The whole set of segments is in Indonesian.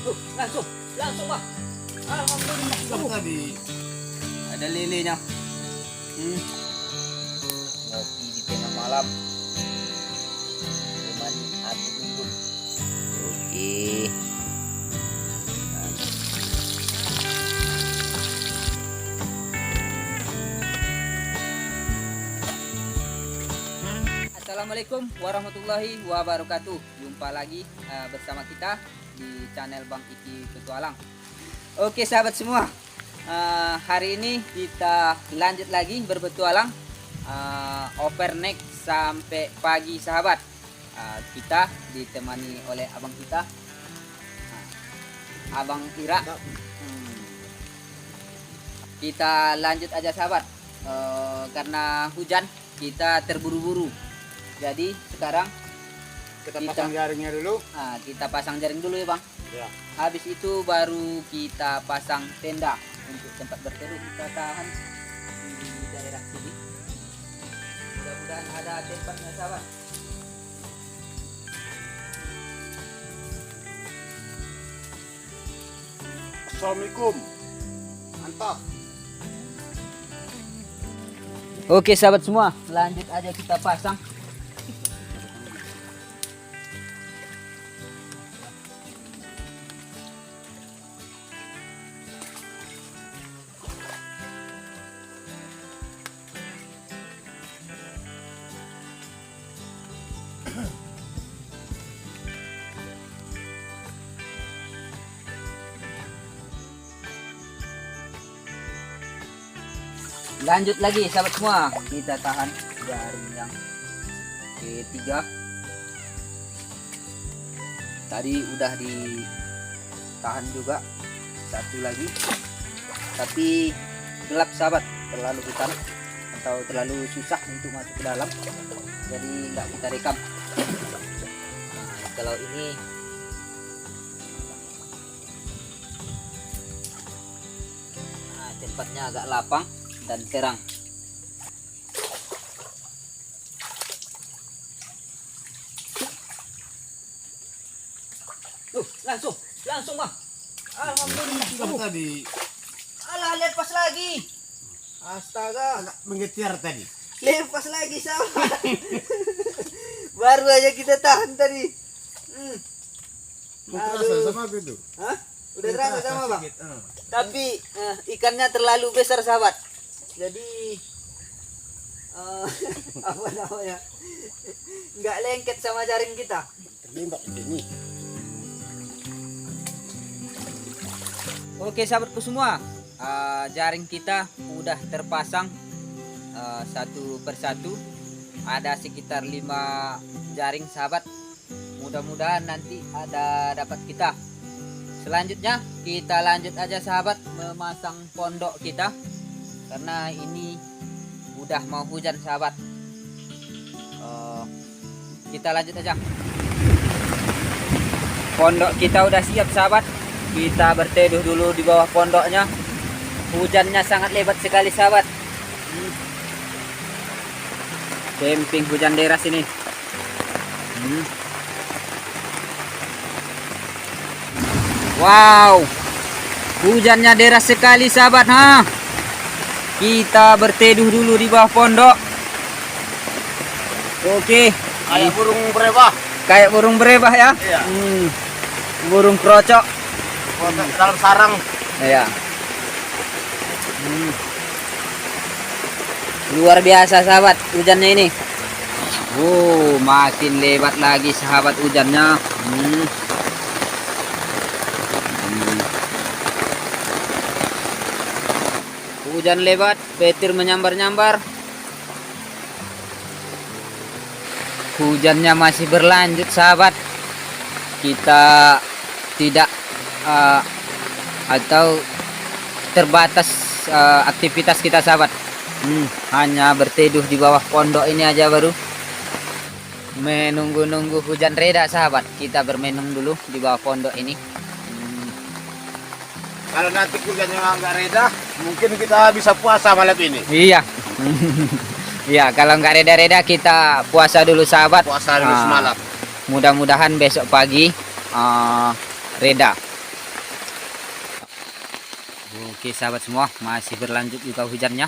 Langsung, langsung Bang. Alhamdulillah. Tadi Ada lelenya. Ngopi di tengah malam. Temani aku dulu. Oke. Assalamualaikum warahmatullahi wabarakatuh. Jumpa lagi bersama kita di channel Bang Iki Petualang. Oke sahabat semua, hari ini kita lanjut lagi berpetualang, overnight sampai pagi sahabat. Kita ditemani oleh abang kita, Abang Ira. Kita lanjut aja sahabat, karena hujan kita terburu-buru. Jadi sekarang kita pasang jaringnya dulu. Kita pasang jaring dulu ya Bang. Ya. Habis itu baru kita pasang tenda untuk tempat berteduh. Kita tahan di daerah sini. Mudah-mudahan ada tempatnya sahabat. Assalamualaikum. Mantap. Oke sahabat semua, lanjut aja kita pasang. Lanjut lagi sahabat semua, kita tahan jaring yang ketiga. Tadi udah ditahan juga satu lagi, tapi gelap sahabat, terlalu hitam atau terlalu susah untuk masuk ke dalam, jadi nggak kita rekam. Kalau ini tempatnya agak lapang dan terang. Langsung Bang. Alhamdulillah. Tadi Alah, lepas lagi. Astaga, agak menggetir tadi. lepas lagi sahabat. Baru aja kita tahan tadi. Terasa sama gitu. Hah? Udah terasa sama Bang. Sedikit, Tapi ikannya terlalu besar sahabat. Jadi apa namanya? Nggak lengket sama jaring kita. Terlibat ini. Oke sahabatku semua, jaring kita udah terpasang satu persatu. Ada sekitar 5 jaring sahabat. Mudah-mudahan nanti ada dapat kita. Selanjutnya kita lanjut aja sahabat memasang pondok kita, karena ini udah mau hujan sahabat. Kita lanjut aja. Pondok kita udah siap sahabat. Kita berteduh dulu di bawah pondoknya. Hujannya sangat lebat sekali sahabat. Camping hujan deras ini. Wow, hujannya deras sekali sahabat. Kita berteduh dulu di bawah pondok. Oke, Kayak burung berebah. kayak burung berebah ya. Iya. Burung krocok. Dalam sarang. Ya. Luar biasa sahabat hujannya ini. Makin lebat lagi sahabat hujannya. Hujan lebat, petir menyambar-nyambar. Hujannya masih berlanjut sahabat. Kita tidak atau terbatas aktivitas kita sahabat. Hanya berteduh di bawah pondok ini aja baru menunggu-nunggu hujan reda sahabat. Kita bermenung dulu di bawah pondok ini. Kalau nanti hujannya nggak reda, mungkin kita bisa puasa malam ini. Iya. Iya, kalau nggak reda-reda kita puasa dulu sahabat. Puasa dulu semalam. Mudah-mudahan besok pagi reda. Oke sahabat semua, masih berlanjut juga hujannya.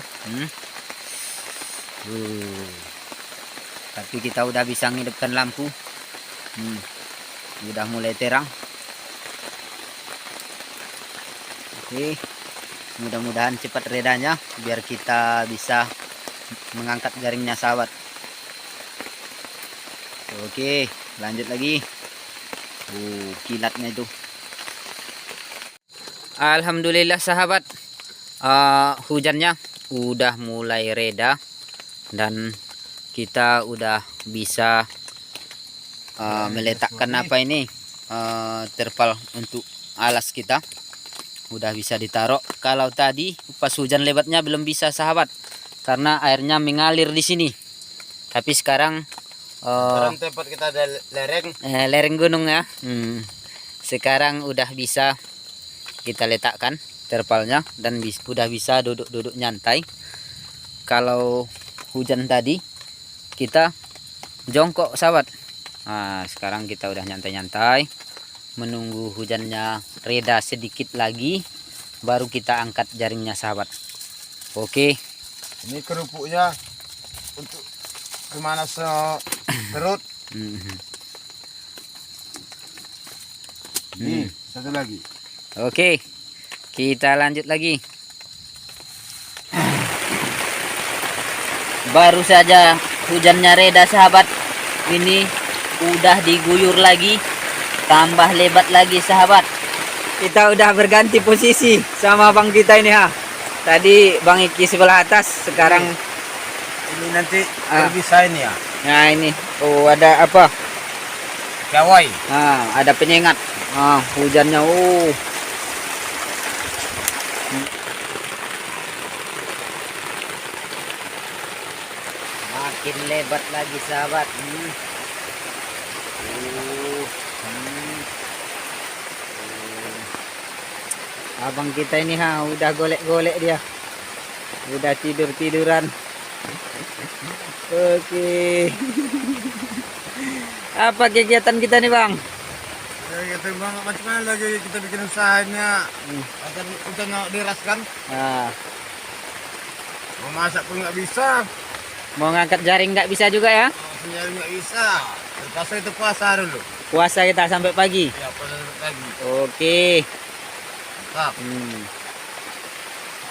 Tapi kita udah bisa ngidupkan lampu. Udah mulai terang. Oke, mudah-mudahan cepat redanya biar kita bisa mengangkat jaringnya sahabat. Oke, lanjut lagi. Kilatnya itu. Alhamdulillah sahabat, hujannya udah mulai reda dan kita udah bisa meletakkan apa ini, terpal untuk alas kita. Udah bisa ditaruh. Kalau tadi pas hujan lebatnya belum bisa sahabat karena airnya mengalir di sini. Tapi sekarang Sekarang tempat kita ada lereng. lereng gunung ya. Sekarang udah bisa kita letakkan terpalnya dan udah bisa duduk-duduk nyantai. Kalau hujan tadi kita jongkok sahabat. Nah, sekarang kita udah nyantai-nyantai menunggu hujannya reda sedikit lagi baru kita angkat jaringnya sahabat. Oke. Ini kerupuknya untuk pemanas perut. Nih, satu lagi. Oke, kita lanjut lagi. Baru saja hujannya reda sahabat. Ini udah diguyur lagi, tambah lebat lagi sahabat. Kita udah berganti posisi sama bang kita ini ha. Tadi bang Iki sebelah atas, sekarang Ini nanti bisa ini ya. nah ini. Oh, ada apa? Gawai. Nah, ada penyengat. Hujannya makin lebat lagi sahabat. Abang kita ini udah golek-golek dia. Udah tidur-tiduran. Oke. Apa kegiatan kita nih bang? Kita bang, macam mana lagi kita bikin usahanya? Agar kita nggak diraskan. Mau masak pun nggak bisa. Mau ngangkat jaring nggak bisa juga ya? Sinyal nggak bisa. Terpaksa itu puasa dulu. Puasa kita sampai pagi. Ya, puasa sampai pagi. Oke. Mantap.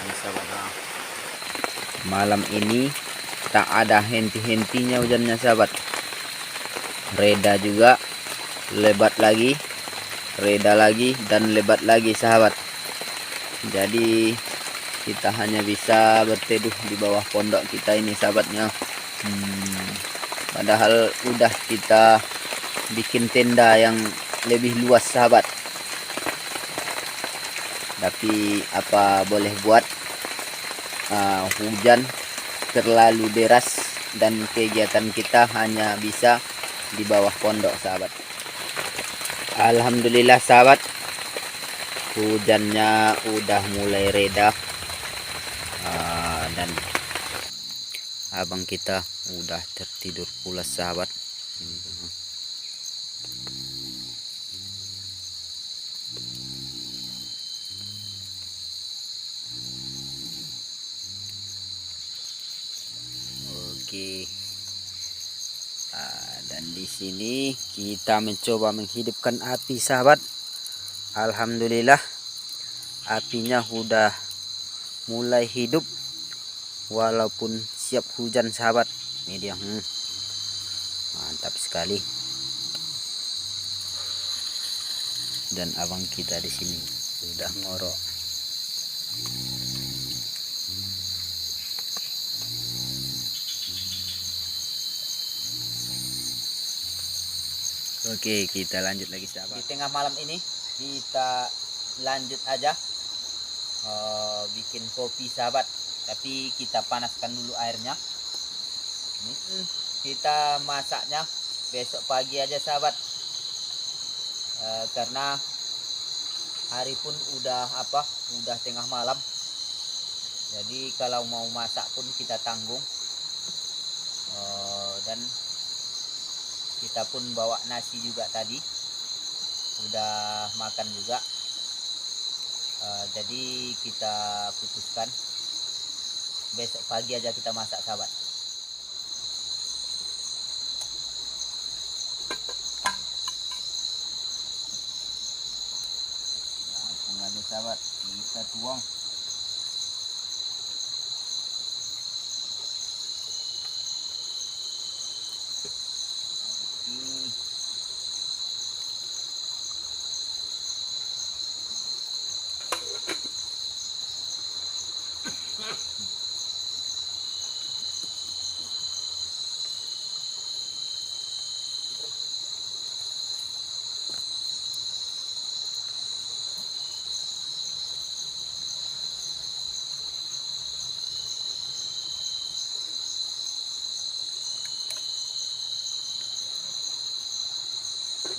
Bisa banget. Malam ini tak ada henti-hentinya hujannya sahabat. Reda juga, lebat lagi, reda lagi dan lebat lagi sahabat. Jadi kita hanya bisa berteduh di bawah pondok kita ini sahabatnya. Padahal udah kita bikin tenda yang lebih luas sahabat. Tapi apa boleh buat, hujan terlalu deras dan kegiatan kita hanya bisa di bawah pondok sahabat. Alhamdulillah sahabat, hujannya udah mulai reda, dan abang kita udah tertidur pulas sahabat. Oke. Dan di sini kita mencoba menghidupkan api sahabat. Alhamdulillah apinya udah mulai hidup walaupun siap hujan sahabat. Ini dia. Mantap sekali. Dan abang kita di sini udah ngorok. Oke, kita lanjut lagi sahabat. Di tengah malam ini kita lanjut aja bikin kopi sahabat. Tapi kita panaskan dulu airnya. Ini kita masaknya besok pagi aja sahabat. Karena hari pun udah tengah malam. Jadi kalau mau masak pun kita tanggung. Dan kita pun bawa nasi juga tadi, udah makan juga. Jadi kita putuskan besok pagi aja kita masak sahabat. Langsung aja sahabat kita tuang.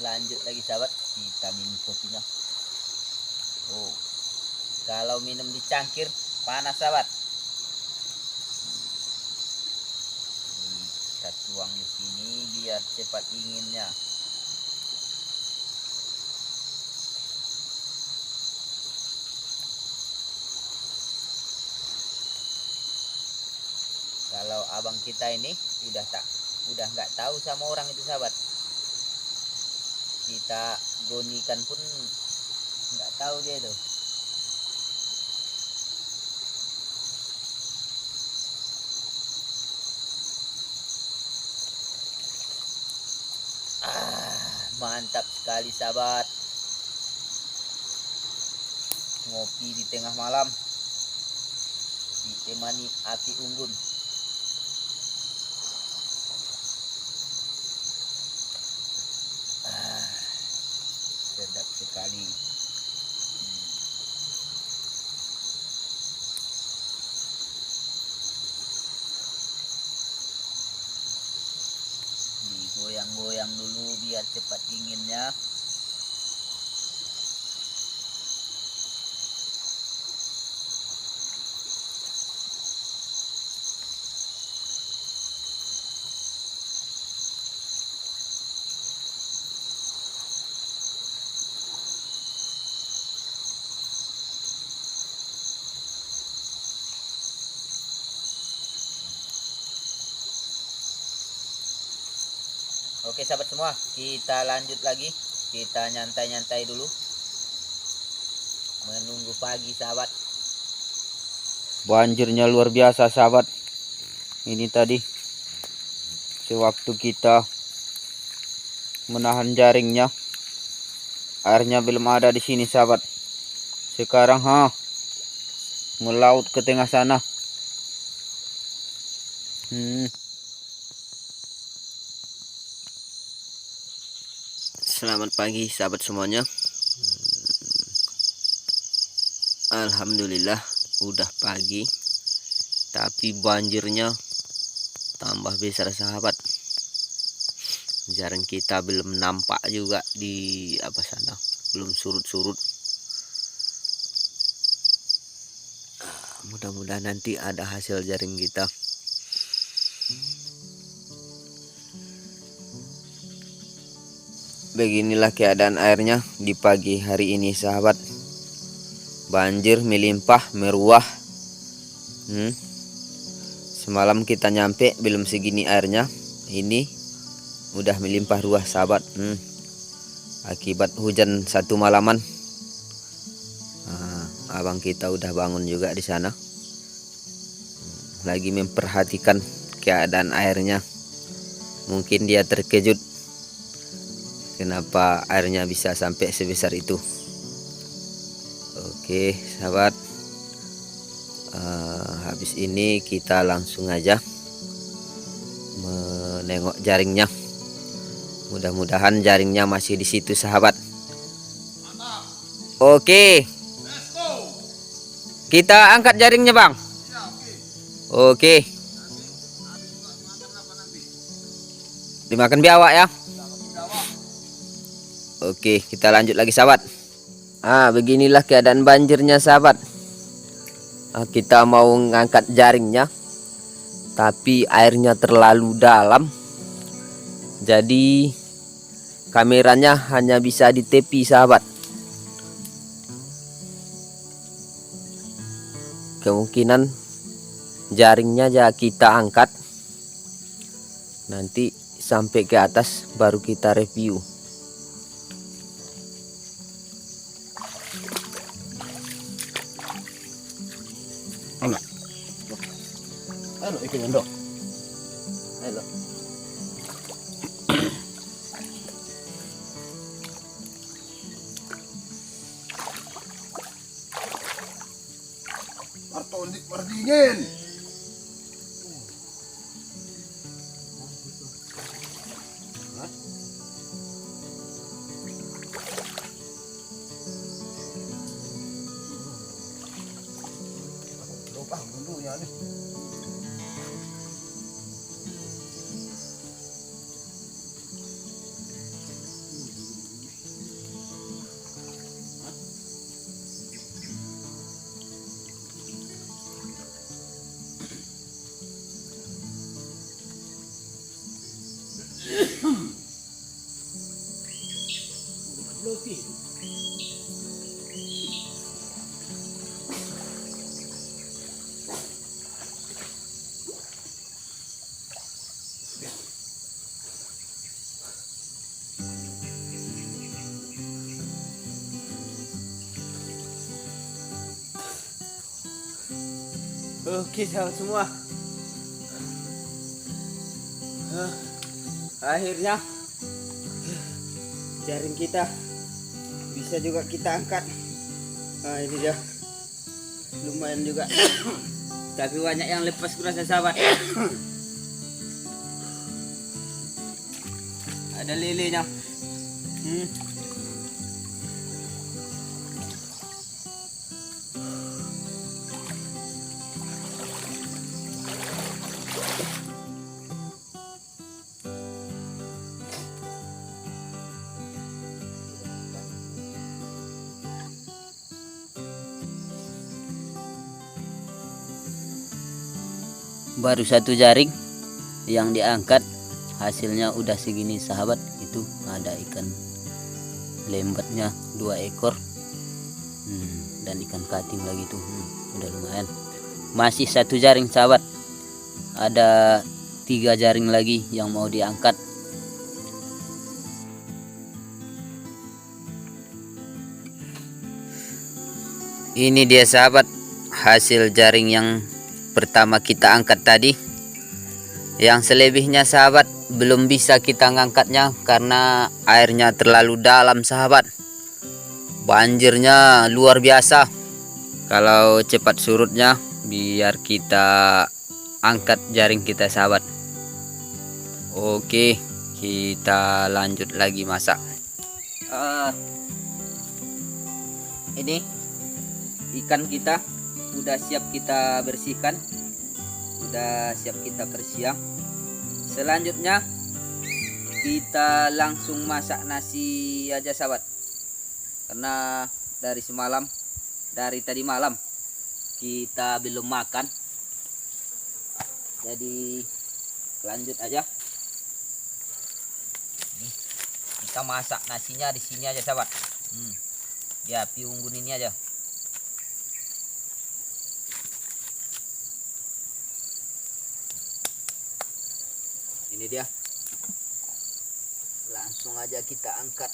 Lanjut lagi sahabat, kita minum kopinya. Oh, kalau minum di cangkir panas sahabat. Kita tuang di sini biar cepat dinginnya. Kalau abang kita ini udah nggak tahu sama orang itu sahabat. Kita gonikan pun nggak tahu dia itu. Mantap sekali sahabat, ngopi di tengah malam ditemani api unggun. Sedap sekali. Digoyang-goyang dulu biar cepat dinginnya. Oke sahabat semua, kita lanjut lagi. Kita nyantai-nyantai dulu, menunggu pagi sahabat. Banjirnya luar biasa sahabat. Ini tadi sewaktu kita menahan jaringnya, airnya belum ada di sini sahabat. Sekarang melaut ke tengah sana. Selamat pagi sahabat semuanya. Alhamdulillah udah pagi, tapi banjirnya tambah besar sahabat. Jaring kita belum nampak juga di sana, belum surut-surut. Mudah-mudahan nanti ada hasil jaring kita. Beginilah keadaan airnya di pagi hari ini sahabat. Banjir melimpah meruah. Semalam kita nyampe belum segini airnya. Ini udah melimpah ruah sahabat. Akibat hujan satu malaman. Abang kita udah bangun juga di sana. Lagi memperhatikan keadaan airnya. Mungkin dia terkejut kenapa airnya bisa sampai sebesar itu. Oke sahabat, habis ini kita langsung aja menengok jaringnya. Mudah-mudahan jaringnya masih di situ sahabat. Oke, kita angkat jaringnya bang. Oke, dimakan biawak ya. Oke, kita lanjut lagi sahabat. Beginilah keadaan banjirnya sahabat. Kita mau ngangkat jaringnya, tapi airnya terlalu dalam. Jadi kameranya hanya bisa di tepi sahabat. kemungkinan jaringnya aja kita angkat, nanti sampai ke atas baru kita review. Ano ikan dok? Halo. Mardingin. Lupa dulunya nih. Oke sahabat semua, akhirnya jaring kita bisa juga kita angkat. Nah ini dia, lumayan juga tapi banyak yang lepas kurasa sahabat. Ada lelenya. Baru satu jaring yang diangkat, hasilnya udah segini sahabat. Itu ada ikan lembatnya 2 ekor, dan ikan kating lagi tuh, udah lumayan. Masih satu jaring sahabat, ada 3 jaring lagi yang mau diangkat. Ini dia sahabat, hasil jaring yang pertama kita angkat tadi. Yang selebihnya sahabat belum bisa kita ngangkatnya karena airnya terlalu dalam sahabat. Banjirnya luar biasa. Kalau cepat surutnya biar kita angkat jaring kita sahabat. Oke, kita lanjut lagi masak. Ini ikan kita udah siap kita bersihkan, udah siap kita persiang. Selanjutnya kita langsung masak nasi aja sahabat, karena dari tadi malam kita belum makan, jadi lanjut aja. Kita masak nasinya di sini aja sahabat, ya api unggun ini aja. Ini dia, langsung aja kita angkat.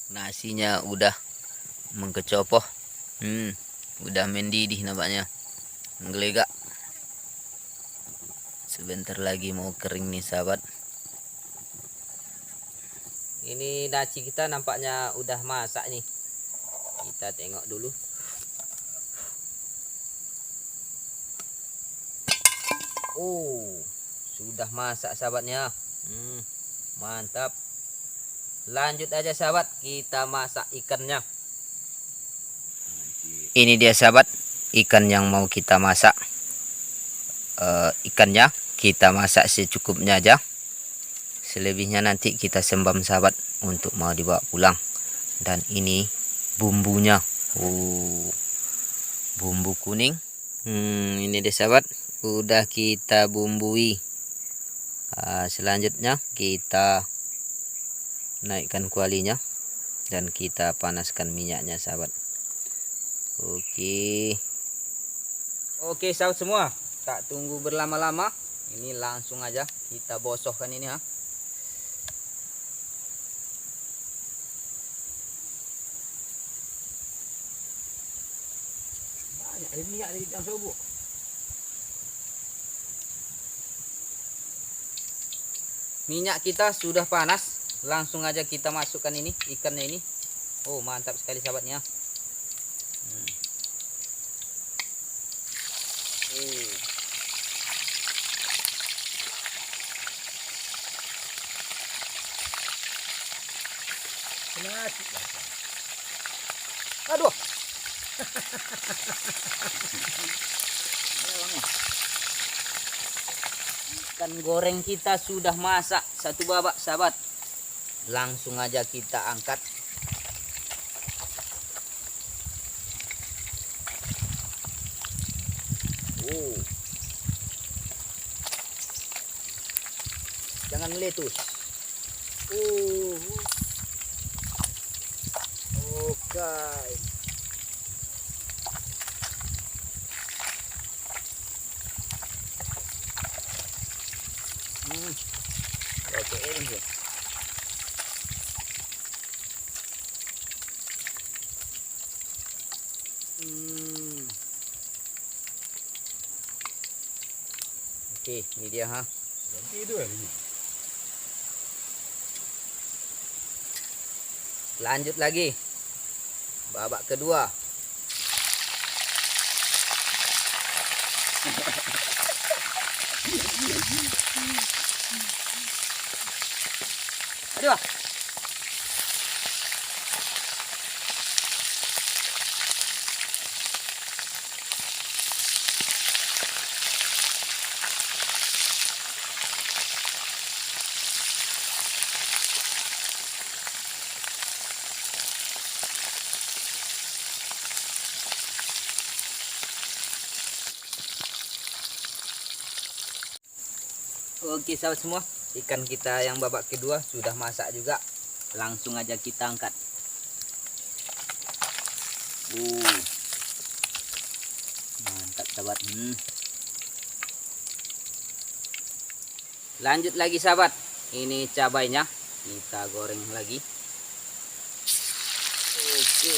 Nasinya udah mengkecopoh, udah mendidih nampaknya, menggelegak. Sebentar lagi mau kering nih sahabat. Ini nasi kita nampaknya udah masak nih, kita tengok dulu. Oh, sudah masak sahabatnya. Mantap. Lanjut aja sahabat, kita masak ikannya. Ini dia sahabat, ikan yang mau kita masak. Ikannya kita masak secukupnya aja. Selebihnya nanti kita sembam sahabat untuk mau dibawa pulang. Dan ini bumbunya. Bumbu kuning. Ini dia sahabat, udah kita bumbui. Selanjutnya kita naikkan kualinya. dan kita panaskan minyaknya sahabat. Oke sahabat semua, tak tunggu berlama-lama, ini langsung aja kita bosokkan ini ha. Banyak ada minyak di dalam serbuk. Minyak kita sudah panas, langsung aja kita masukkan ini ikannya ini. Oh mantap sekali sahabatnya. Aduh. Ikan goreng kita sudah masak satu babak sahabat. Langsung aja kita angkat. Jangan meletus. Oke. Oke, ini ya. Oke, ini dia ha. Lanjut lagi. Babak kedua. Aduh. Oke sahabat semua, ikan kita yang babak kedua sudah masak juga. Langsung aja kita angkat. Mantap sahabat. Lanjut lagi sahabat. Ini cabainya kita goreng lagi. Oke.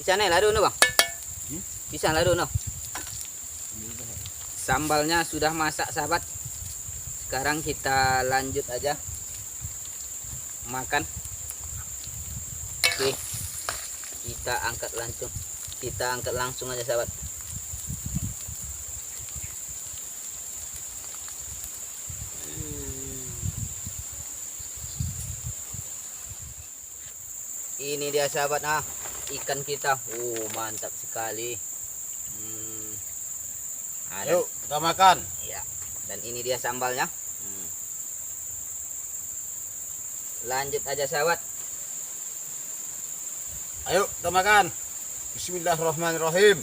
Pisang lado no bang? Pisang lado no. Sambalnya sudah masak sahabat. Sekarang kita lanjut aja makan. Oke, kita angkat langsung aja sahabat. Ini dia sahabat ikan kita. Mantap sekali. Yuk kita makan. Ya, dan ini dia sambalnya. Lanjut aja sahabat. Ayo kita makan. Bismillahirrahmanirrahim.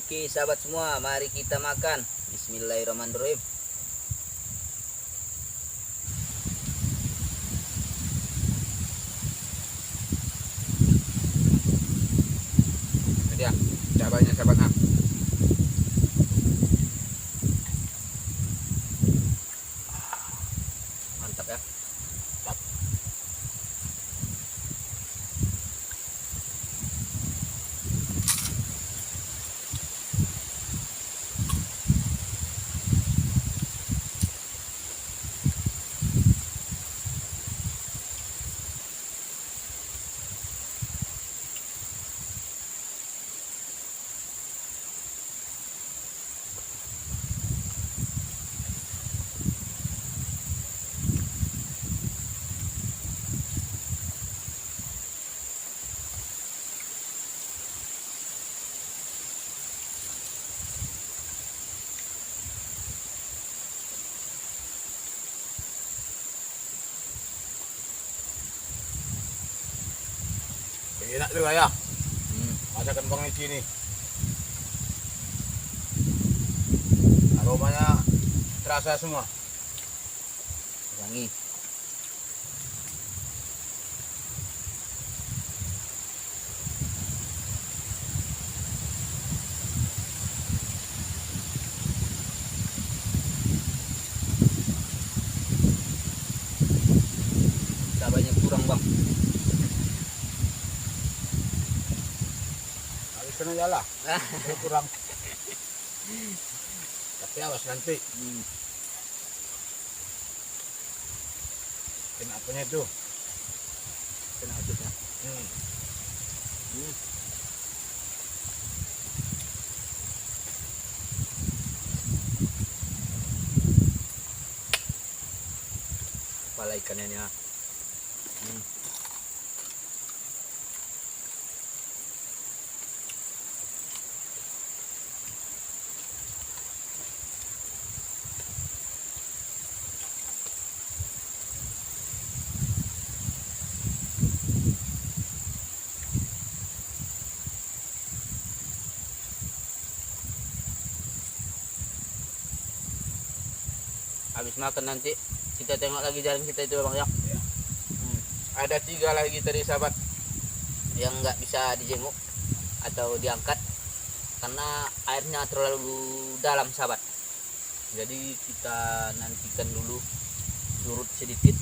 Oke sahabat semua, mari kita makan. Bismillahirrahmanirrahim. Ini dia cabainya sahabat mantap ya. juga ya. Hmm. Masakan Bang Eci ini. Aromanya terasa semua. Wangi. Cabanya kurang bang. Habisin aja lah. Kalau kurang. Tapi awas nanti. Kena apanya itu? Kena hajutnya. Kepala ikannya nih. Habis makan nanti kita tengok lagi jaring kita itu bang ya. Ya. Ada 3 lagi tadi sahabat yang nggak bisa dijenguk atau diangkat karena airnya terlalu dalam sahabat. Jadi kita nantikan dulu surut sedikit.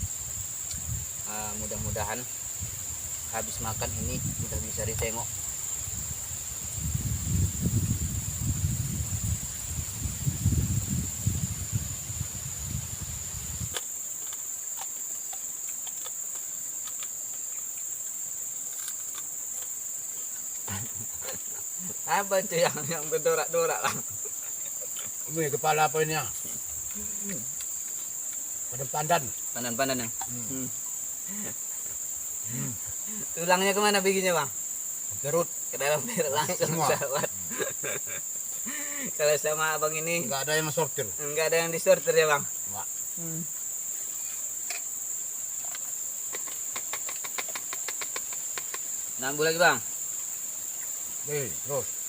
Mudah-mudahan habis makan ini udah bisa ditengok. Apa itu yang berdorak-dorak lah? Ini kepala apa ini ya? Pandan-pandan. Pandan-pandan yang. Tulangnya kemana bikinnya bang? Perut. Ke dalam perut langsung Semua. sahabat. Kalau sama abang ini Enggak ada yang sortir. nggak ada yang disortir ya bang? Enggak. Nambah lagi bang. Terus.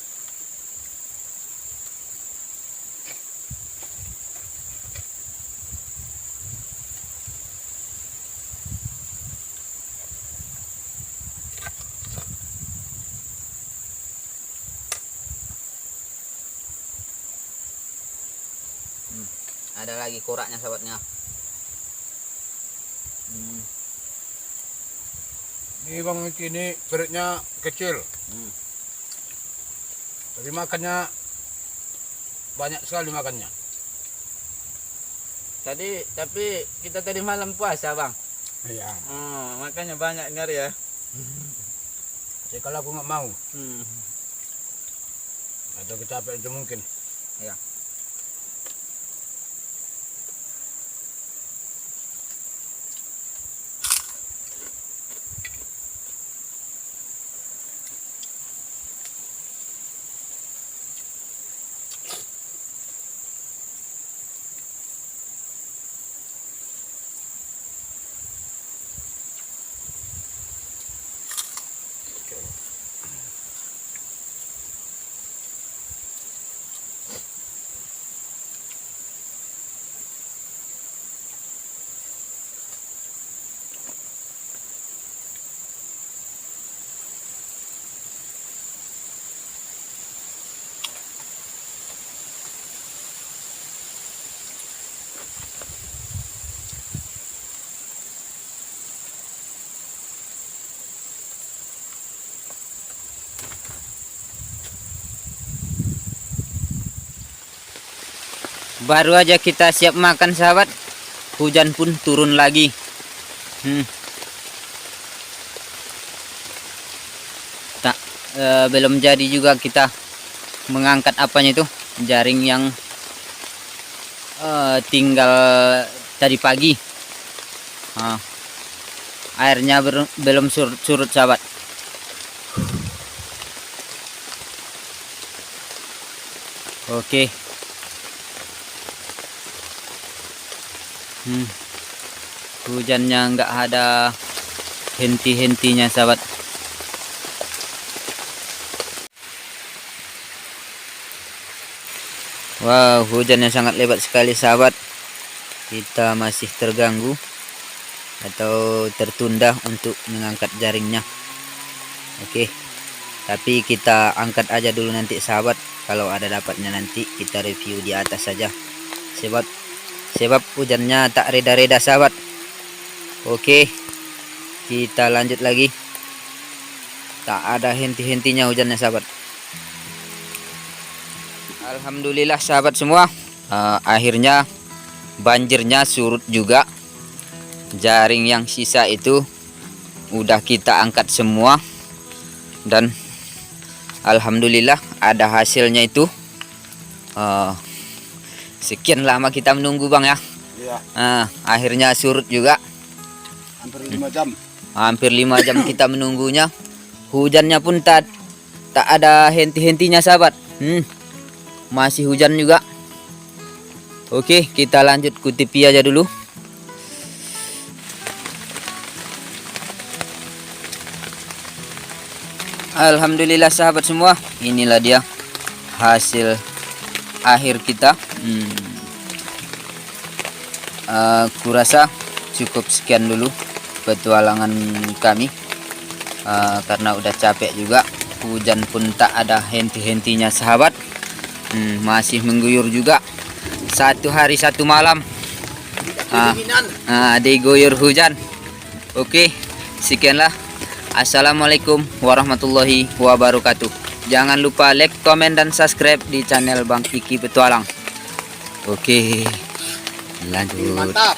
Ada lagi koraknya sahabatnya. Ini Bang Eci ini perutnya kecil. Tapi makannya banyak sekali makannya. Tapi kita tadi malam puasa bang. Iya. Makanya banyak nyari ya. Jadi kalau aku nggak mau, Hmm. atau kecapean itu mungkin. Ya. Baru aja kita siap makan sahabat, hujan pun turun lagi. Belum jadi juga kita mengangkat apanya itu, jaring yang tinggal tadi pagi. Airnya belum surut sahabat. Oke. Hujannya nggak ada henti-hentinya sahabat. Wow, hujannya sangat lebat sekali sahabat. Kita masih terganggu atau tertunda untuk mengangkat jaringnya. Oke, tapi kita angkat aja dulu nanti sahabat. Kalau ada dapatnya nanti kita review di atas saja. Sebab hujannya tak reda-reda sahabat. Oke, kita lanjut lagi. Tak ada henti-hentinya hujannya sahabat. Alhamdulillah sahabat semua, akhirnya banjirnya surut juga. Jaring yang sisa itu udah kita angkat semua, dan alhamdulillah ada hasilnya itu. Sekian lama kita menunggu bang ya. Iya. Akhirnya surut juga. Hampir 5 jam. Hampir 5 jam kita menunggunya. Hujannya pun tak ada henti-hentinya sahabat. Masih hujan juga. Oke, kita lanjut ke tepi aja dulu. Alhamdulillah sahabat semua, inilah dia hasil akhir kita. Kurasa cukup sekian dulu petualangan kami, karena udah capek juga. Hujan pun tak ada henti-hentinya sahabat. Masih mengguyur juga. 1 hari 1 malam diguyur hujan. Oke, sekianlah. Assalamualaikum warahmatullahi wabarakatuh. Jangan lupa like, komen, dan subscribe di channel Bang Kiki Petualang. Oke, lanjut. Mantap.